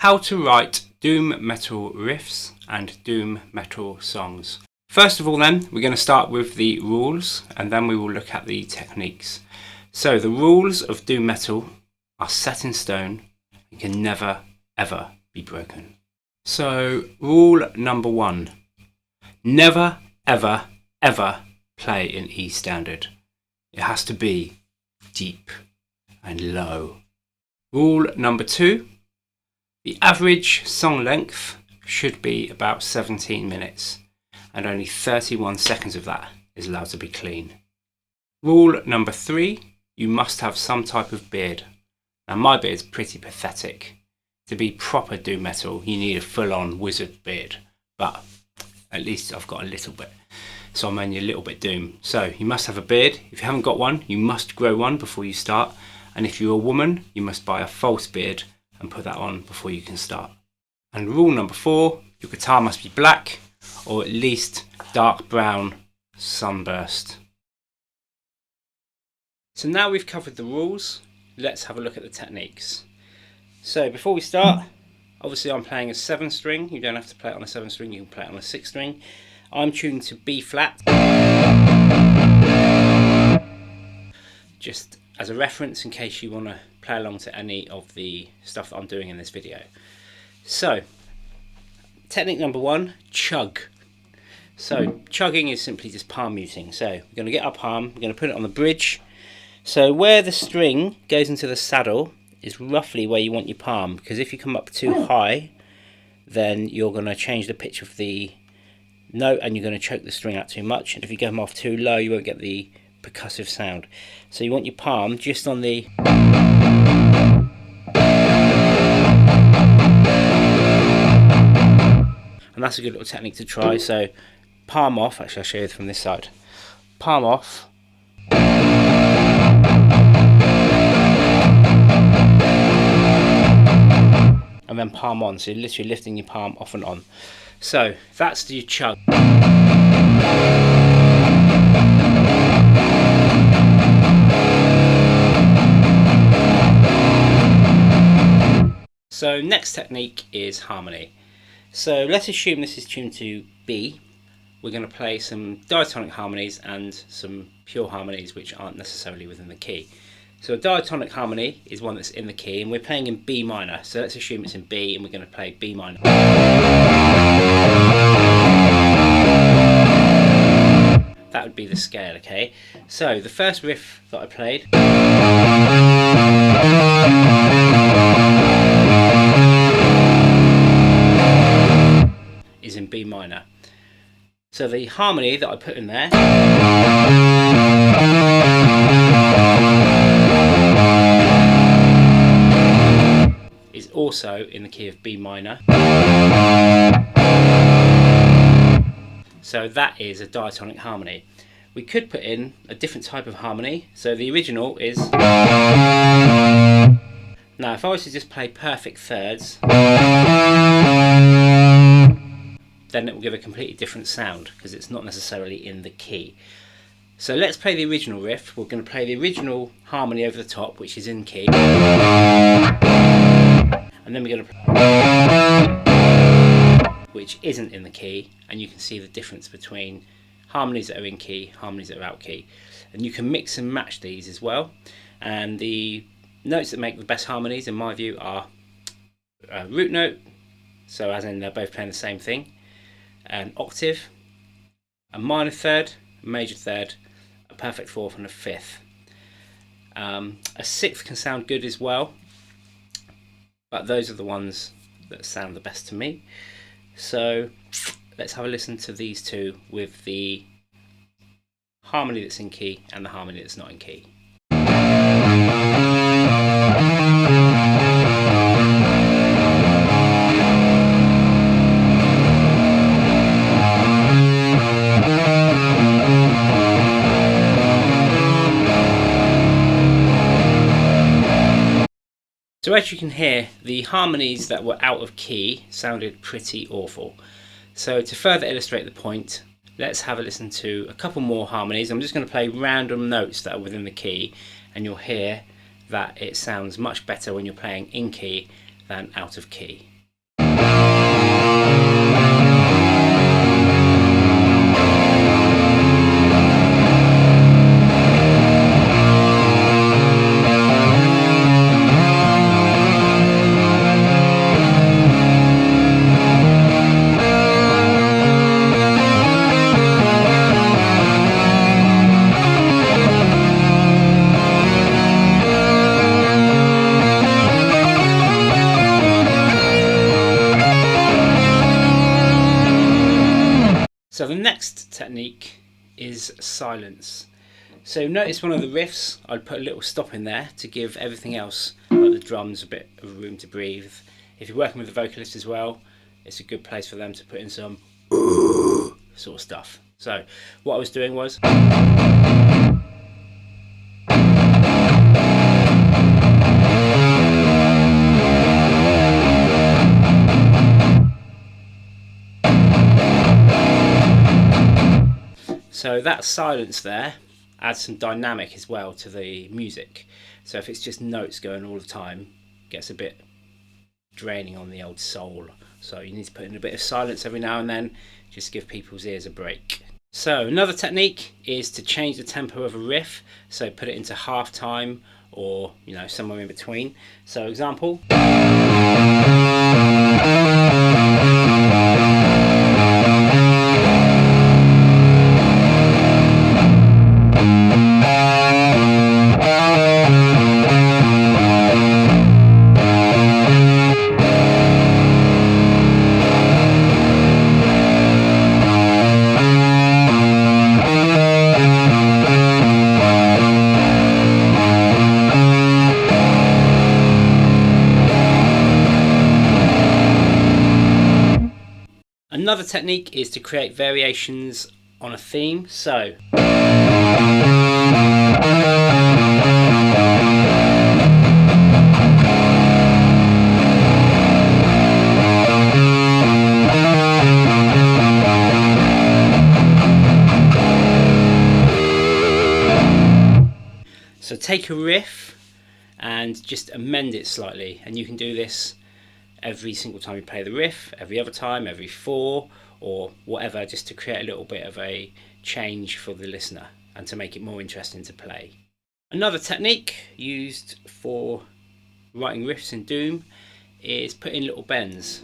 how to write doom metal riffs and doom metal songs. First of all then, we're going to start with the rules and then we will look at the techniques. So the rules of doom metal are set in stone and can never ever be broken. So rule number 1, never ever ever play in E standard. It has to be deep and low. Rule number 2, the average song length should be about 17 minutes and only 31 seconds of that is allowed to be clean. Rule number 3, you must have some type of beard. Now my beard's pretty pathetic. To be proper doom metal you need a full-on wizard beard, but at least I've got a little bit, so I'm only a little bit doom. So you must have a beard. If you haven't got one, you must grow one before you start, and if you're a woman you must buy a false beard and put that on before you can start. And rule number 4, your guitar must be black or at least dark brown sunburst. So now we've covered the rules, let's have a look at the techniques. So before we start, obviously I'm playing a 7 string. You don't have to play it on a 7 string, you can play it on a 6 string. I'm tuned to B flat. Just as a reference in case you want to play along to any of the stuff that I'm doing in this video. So technique number 1, chug. So chugging is simply just palm muting. So we're going to get our palm, we're going to put it on the bridge. So where the string goes into the saddle is roughly where you want your palm, because if you come up too high then you're going to change the pitch of the note and you're going to choke the string out too much, and if you go off too low you won't get the percussive sound. So you want your palm just on the and that's a good little technique to try. So palm off, actually I'll show you from this side. Palm off, and then palm on, so you're literally lifting your palm off and on. So that's your chug. So next technique is harmony. So let's assume this is tuned to B. We're going to play some diatonic harmonies and some pure harmonies which aren't necessarily within the key. So a diatonic harmony is one that's in the key and we're playing in B minor. So let's assume it's in B and we're going to play B minor. That would be the scale, okay? So the first riff that I played is in B minor. So the harmony that I put in there is also in the key of B minor. So that is a diatonic harmony. We could put in a different type of harmony. So the original is... Now if I was to just play perfect thirds, then it will give a completely different sound because it's not necessarily in the key. So let's play the original riff. We're going to play the original harmony over the top, which is in key, and then we're going to play which isn't in the key, and you can see the difference between harmonies that are in key, harmonies that are out key, and you can mix and match these as well. And the notes that make the best harmonies in my view are a root note, so as in they're both playing the same thing, an octave, a minor third, a major third, a perfect fourth and a fifth. A sixth can sound good as well, but those are the ones that sound the best to me. So let's have a listen to these two with the harmony that's in key and the harmony that's not in key. So as you can hear, the harmonies that were out of key sounded pretty awful. So to further illustrate the point, let's have a listen to a couple more harmonies. I'm just going to play random notes that are within the key, and you'll hear that it sounds much better when you're playing in key than out of key. So the next technique is silence. So notice one of the riffs, I'd put a little stop in there to give everything else, like the drums, a bit of room to breathe. If you're working with the vocalist as well, it's a good place for them to put in some sort of stuff. So what I was doing was so that silence there adds some dynamic as well to the music. So if it's just notes going all the time, it gets a bit draining on the old soul. So you need to put in a bit of silence every now and then, just give people's ears a break. So another technique is to change the tempo of a riff. So put it into half time or somewhere in between. So example. Another technique is to create variations on a theme. So take a riff and just amend it slightly, and you can do this every single time you play the riff, every other time, every 4 or whatever, just to create a little bit of a change for the listener and to make it more interesting to play. Another technique used for writing riffs in Doom is put in little bends.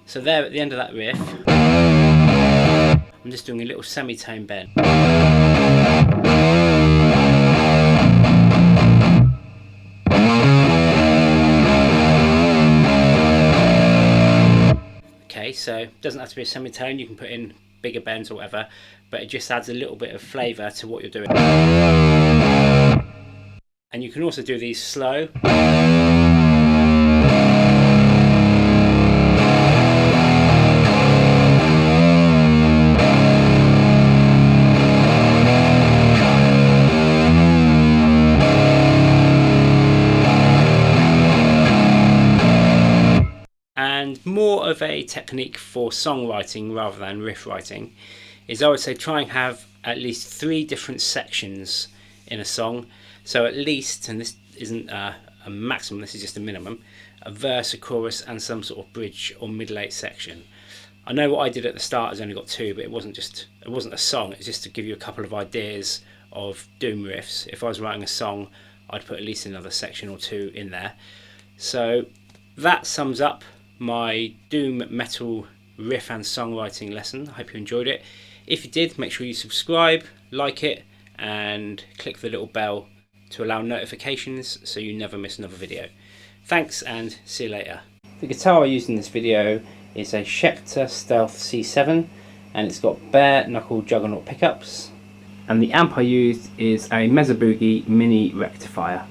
So there at the end of that riff, I'm just doing a little semitone bend. Okay, so it doesn't have to be a semitone, you can put in bigger bends or whatever, but it just adds a little bit of flavour to what you're doing. And you can also do these slow. And more of a technique for songwriting rather than riff writing is, I would say, try and have at least 3 different sections in a song. So at least, and this isn't a maximum, this is just a minimum, a verse, a chorus and some sort of bridge or middle 8 section. I know what I did at the start has only got 2, but it wasn't a song, it's just to give you a couple of ideas of Doom riffs. If I was writing a song, I'd put at least another section or 2 in there. So that sums up my Doom metal riff and songwriting lesson. I hope you enjoyed it. If you did, make sure you subscribe, like it, and click the little bell to allow notifications so you never miss another video. Thanks and see you later. The guitar I used in this video is a Schecter Stealth C7 and it's got bare knuckle juggernaut pickups, and the amp I used is a Mesa Boogie mini rectifier.